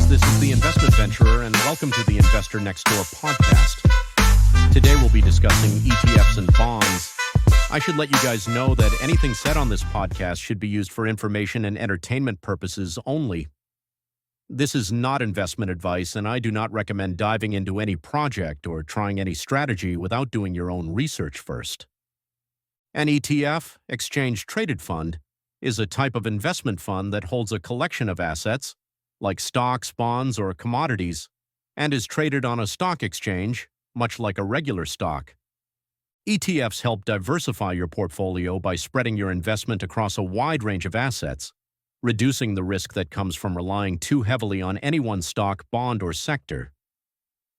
this is the Investment Venturer, and welcome to the Investor Next Door podcast. Today we'll be discussing ETFs and bonds. I should let you guys know that anything said on this podcast should be used for information and entertainment purposes only. This is not investment advice, and I do not recommend diving into any project or trying any strategy without doing your own research first. An ETF, Exchange Traded Fund, is a type of investment fund that holds a collection of assets, like stocks, bonds, or commodities, and is traded on a stock exchange, much like a regular stock. ETFs help diversify your portfolio by spreading your investment across a wide range of assets, reducing the risk that comes from relying too heavily on any one stock, bond, or sector.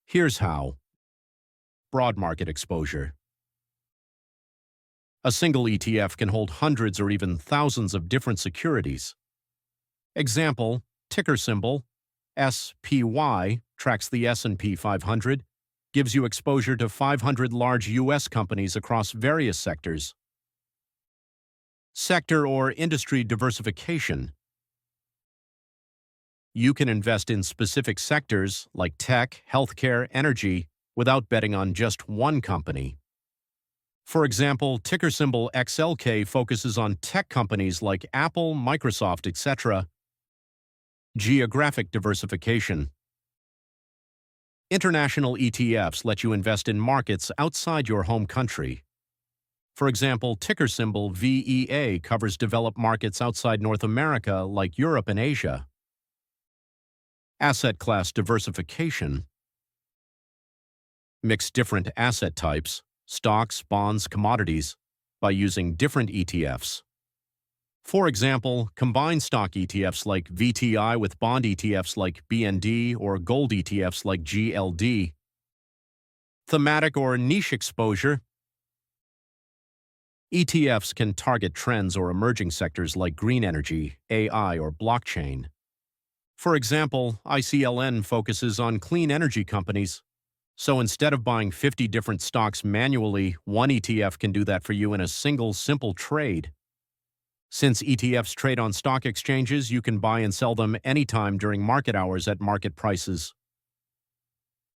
Here's how. Broad market exposure. A single ETF can hold hundreds or even thousands of different securities. Example, ticker symbol, SPY, tracks the S&P 500, gives you exposure to 500 large U.S. companies across various sectors. Sector or industry diversification. You can invest in specific sectors like tech, healthcare, energy, without betting on just one company. For example, ticker symbol XLK focuses on tech companies like Apple, Microsoft, etc. Geographic diversification. International ETFs let you invest in markets outside your home country. For example, ticker symbol VEA covers developed markets outside North America like Europe and Asia. Asset class diversification. Mix different asset types, stocks, bonds, commodities, by using different ETFs. For example, combine stock ETFs like VTI with bond ETFs like BND or gold ETFs like GLD. Thematic or niche exposure. ETFs can target trends or emerging sectors like green energy, AI, or blockchain. For example, ICLN focuses on clean energy companies. So instead of buying 50 different stocks manually, one ETF can do that for you in a single, simple trade. Since ETFs trade on stock exchanges, you can buy and sell them anytime during market hours at market prices.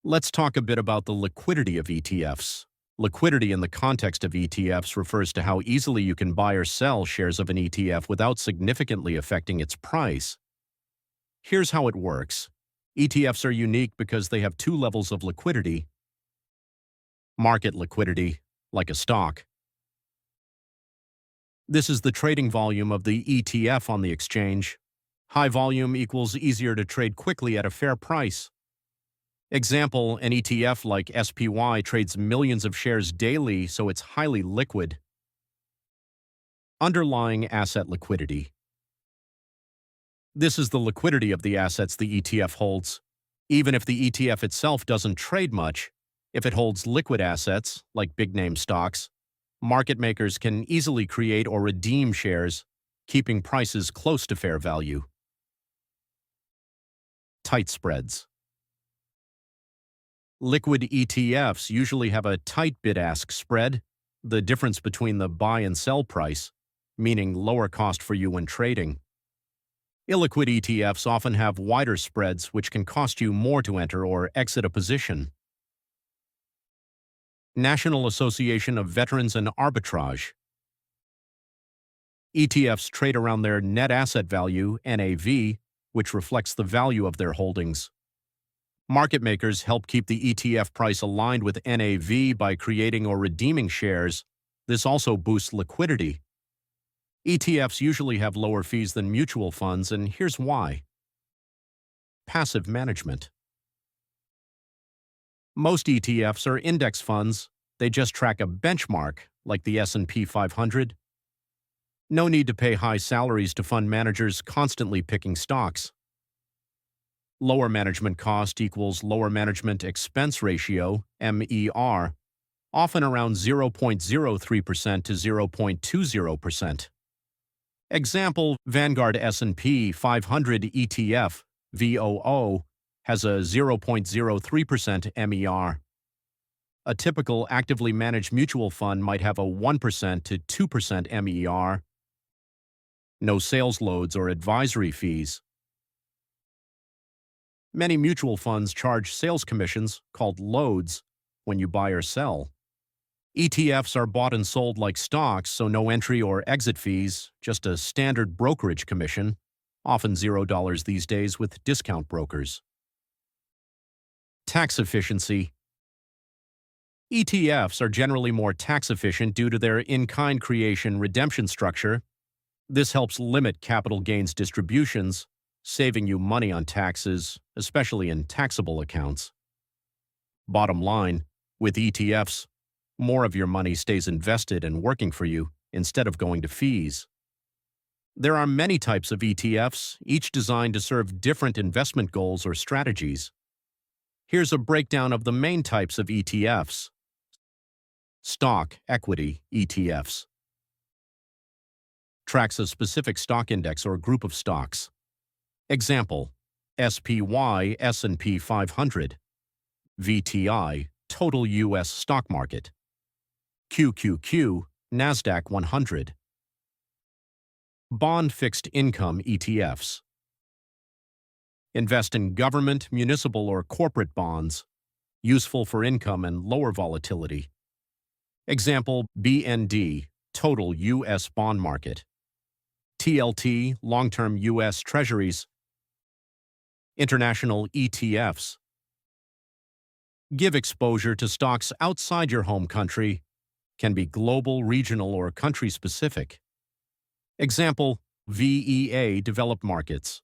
Let's talk a bit about the liquidity of ETFs. Liquidity in the context of ETFs refers to how easily you can buy or sell shares of an ETF without significantly affecting its price. Here's how it works. ETFs are unique because they have two levels of liquidity. Market liquidity, like a stock. This is the trading volume of the ETF on the exchange. High volume equals easier to trade quickly at a fair price. Example, an ETF like SPY trades millions of shares daily, so it's highly liquid. Underlying asset liquidity. This is the liquidity of the assets the ETF holds. Even if the ETF itself doesn't trade much, if it holds liquid assets, like big-name stocks, market makers can easily create or redeem shares, keeping prices close to fair value. Tight spreads. Liquid ETFs usually have a tight bid-ask spread, the difference between the buy and sell price, meaning lower cost for you when trading. Illiquid ETFs often have wider spreads, which can cost you more to enter or exit a position. National Association of Veterans and Arbitrage. ETFs trade around their net asset value, NAV, which reflects the value of their holdings. Market makers help keep the ETF price aligned with NAV by creating or redeeming shares. This also boosts liquidity. ETFs usually have lower fees than mutual funds, and here's why. Passive management. Most ETFs are index funds. They just track a benchmark, like the S&P 500. No need to pay high salaries to fund managers constantly picking stocks. Lower management cost equals lower management expense ratio, MER, often around 0.03% to 0.20%. Example, Vanguard S&P 500 ETF, VOO, has a 0.03% MER. A typical actively managed mutual fund might have a 1% to 2% MER. No sales loads or advisory fees. Many mutual funds charge sales commissions, called loads, when you buy or sell. ETFs are bought and sold like stocks, so no entry or exit fees, just a standard brokerage commission, often $0 these days with discount brokers. Tax efficiency. ETFs are generally more tax efficient due to their in-kind creation redemption structure. This helps limit capital gains distributions, saving you money on taxes, especially in taxable accounts. Bottom line, with ETFs, more of your money stays invested and working for you instead of going to fees. There are many types of ETFs, each designed to serve different investment goals or strategies. Here's a breakdown of the main types of ETFs. Stock equity ETFs. Tracks a specific stock index or group of stocks. Example, SPY S&P 500, VTI Total U.S. Stock Market, QQQ NASDAQ 100. Bond fixed income ETFs. Invest in government, municipal, or corporate bonds, useful for income and lower volatility. Example, BND Total U.S. Bond Market, TLT Long-Term U.S. Treasuries. International ETFs. Give exposure to stocks outside your home country, can be global, regional, or country-specific. Example, VEA Developed Markets,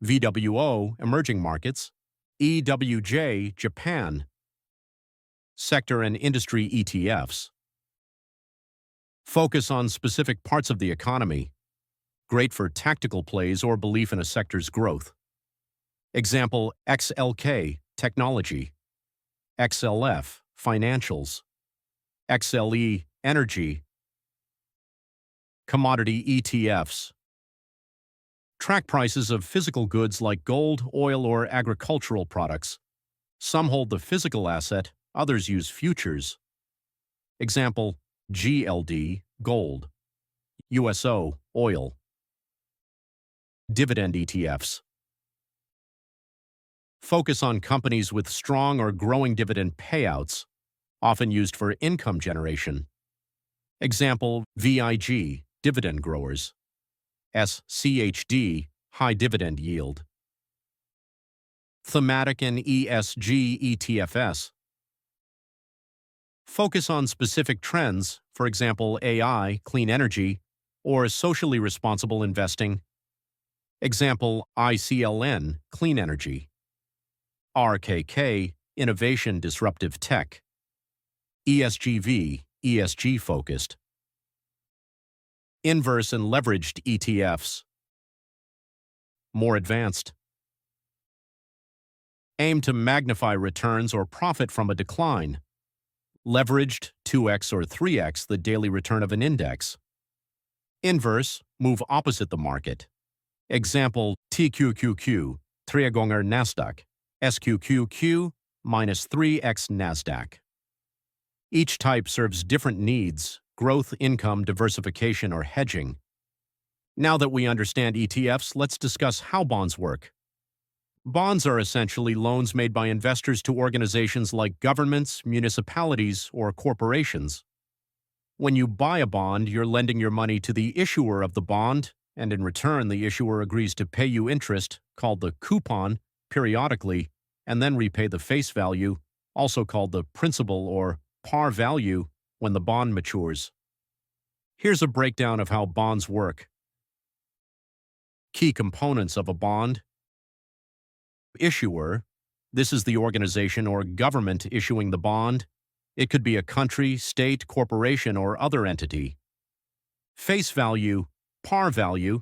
VWO Emerging Markets, EWJ Japan. Sector and industry ETFs. Focus on specific parts of the economy, great for tactical plays or belief in a sector's growth. Example, XLK Technology, XLF Financials, XLE Energy. Commodity ETFs. Track prices of physical goods like gold, oil, or agricultural products. Some hold the physical asset, others use futures. Example, GLD Gold, USO Oil. Dividend ETFs. Focus on companies with strong or growing dividend payouts, often used for income generation. Example, VIG Dividend Growers, SCHD High Dividend Yield. Thematic and ESG ETFs. Focus on specific trends, for example, AI, clean energy, or socially responsible investing. Example, ICLN Clean Energy, RKK Innovation Disruptive Tech, ESGV ESG focused. Inverse and leveraged ETFs. More advanced. Aim to magnify returns or profit from a decline. Leveraged, 2x or 3x the daily return of an index. Inverse, move opposite the market. Example, TQQQ, 3 gånger Nasdaq, SQQQ, minus 3x Nasdaq. Each type serves different needs: growth, income, diversification, or hedging. Now that we understand ETFs, let's discuss how bonds work. Bonds are essentially loans made by investors to organizations like governments, municipalities, or corporations. When you buy a bond, you're lending your money to the issuer of the bond, and in return, the issuer agrees to pay you interest, called the coupon, periodically, and then repay the face value, also called the principal or par value, when the bond matures. Here's a breakdown of how bonds work. Key components of a bond. Issuer. This is the organization or government issuing the bond. It could be a country, state, corporation, or other entity. Face value, par value.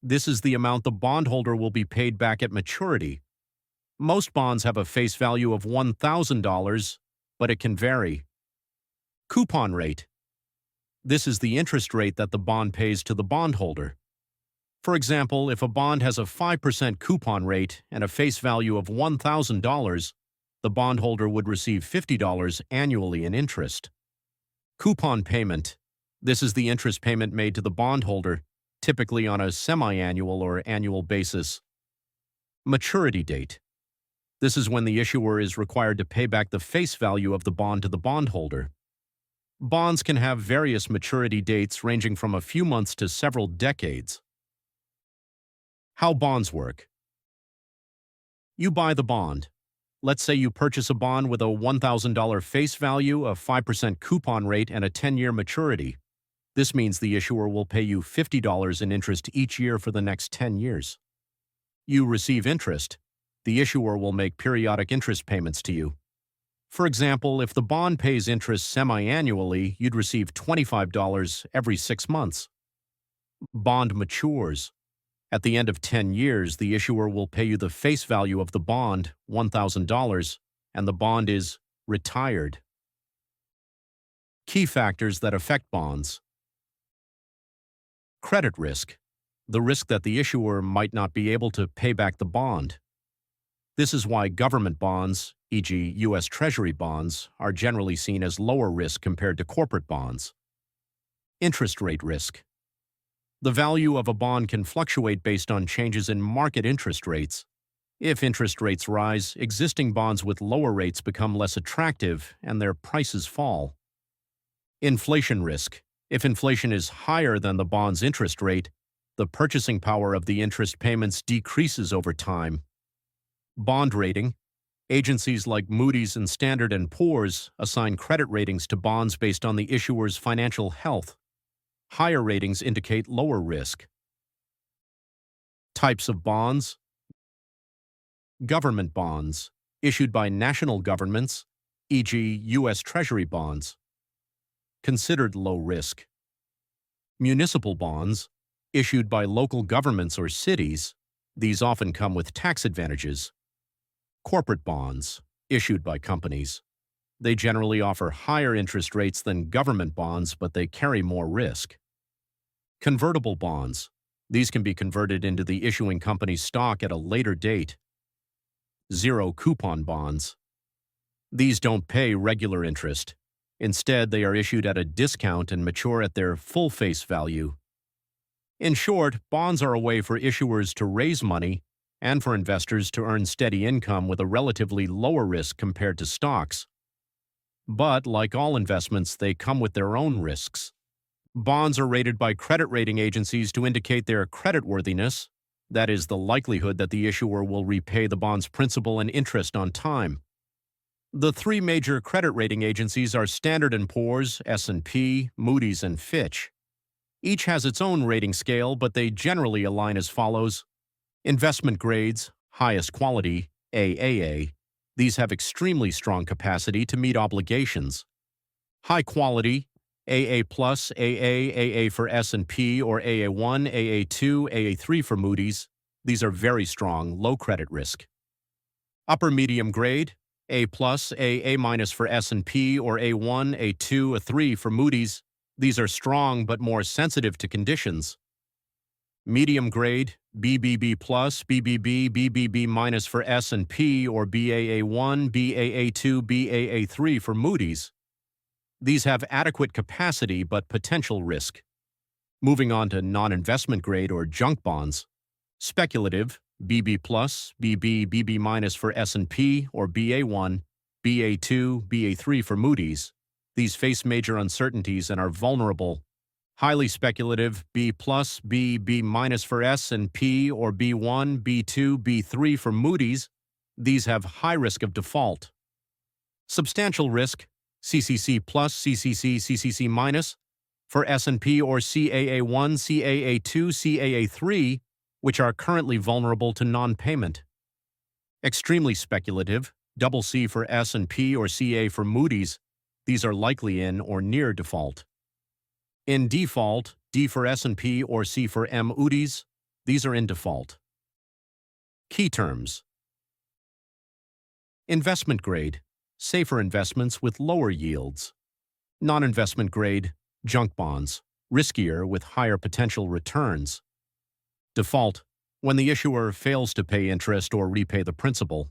This is the amount the bondholder will be paid back at maturity. Most bonds have a face value of $1,000, but it can vary. Coupon rate. This is the interest rate that the bond pays to the bondholder. For example, if a bond has a 5% coupon rate and a face value of $1,000, the bondholder would receive $50 annually in interest. Coupon payment. This is the interest payment made to the bondholder, typically on a semi-annual or annual basis. Maturity date. This is when the issuer is required to pay back the face value of the bond to the bondholder. Bonds can have various maturity dates ranging from a few months to several decades. How bonds work. You buy the bond. Let's say you purchase a bond with a $1,000 face value, a 5% coupon rate, and a 10-year maturity. This means the issuer will pay you $50 in interest each year for the next 10 years. You receive interest. The issuer will make periodic interest payments to you. For example, if the bond pays interest semi-annually, you'd receive $25 every 6 months. Bond matures. At the end of 10 years, the issuer will pay you the face value of the bond, $1,000, and the bond is retired. Key factors that affect bonds. Credit risk, the risk that the issuer might not be able to pay back the bond. This is why government bonds, e.g. U.S. Treasury bonds, are generally seen as lower risk compared to corporate bonds. Interest rate risk. The value of a bond can fluctuate based on changes in market interest rates. If interest rates rise, existing bonds with lower rates become less attractive and their prices fall. Inflation risk. If inflation is higher than the bond's interest rate, the purchasing power of the interest payments decreases over time. Bond rating. Agencies like Moody's and Standard & Poor's assign credit ratings to bonds based on the issuer's financial health. Higher ratings indicate lower risk. Types of bonds. Government bonds, issued by national governments, e.g. U.S. Treasury bonds. Considered low risk. Municipal bonds, issued by local governments or cities. These often come with tax advantages. Corporate bonds, issued by companies. They generally offer higher interest rates than government bonds, but they carry more risk. Convertible bonds. These can be converted into the issuing company's stock at a later date. Zero coupon bonds. These don't pay regular interest. Instead, they are issued at a discount and mature at their full face value. In short, bonds are a way for issuers to raise money and for investors to earn steady income with a relatively lower risk compared to stocks. But, like all investments, they come with their own risks. Bonds are rated by credit rating agencies to indicate their creditworthiness, that is, the likelihood that the issuer will repay the bond's principal and interest on time. The three major credit rating agencies are Standard & Poor's, S&P, Moody's, and Fitch. Each has its own rating scale, but they generally align as follows. Investment grades, highest quality, AAA. These have extremely strong capacity to meet obligations. High quality, AA+, AA for S&P, or AA1, AA2, AA3 for Moody's. These are very strong, low credit risk. Upper medium grade, A+, AA- for S&P, or A1, A2, A3 for Moody's. These are strong but more sensitive to conditions. Medium grade, BBB+, BBB, BBB- for S&P, or BAA1, BAA2, BAA3 for Moody's. These have adequate capacity but potential risk. Moving on to non-investment grade or junk bonds. Speculative, BB+, BB, BB- for S&P, or BA1, BA2, BA3 for Moody's. These face major uncertainties and are vulnerable. Highly speculative, B+, B, B- for S&P, or B1, B2, B3 for Moody's. These have high risk of default. Substantial risk, CCC+, CCC, CCC- for S&P, or CAA1, CAA2, CAA3, which are currently vulnerable to non-payment. Extremely speculative, CC for S&P or CA for Moody's. These are likely in or near default. In default, D for S&P or C for Moody's. These are in default. Key terms. Investment grade, safer investments with lower yields. Non-investment grade, junk bonds, riskier with higher potential returns. Default, when the issuer fails to pay interest or repay the principal.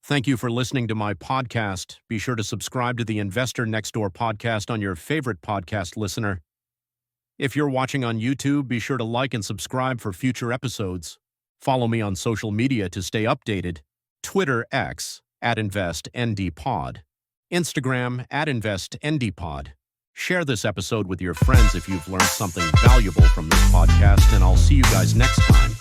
Thank you for listening to my podcast. Be sure to subscribe to the Investor Next Door podcast on your favorite podcast listener. If you're watching on YouTube, be sure to like and subscribe for future episodes. Follow me on social media to stay updated. Twitter X @InvestNDPod, Instagram @InvestNDPod. Share this episode with your friends if you've learned something valuable from this podcast, and I'll see you guys next time.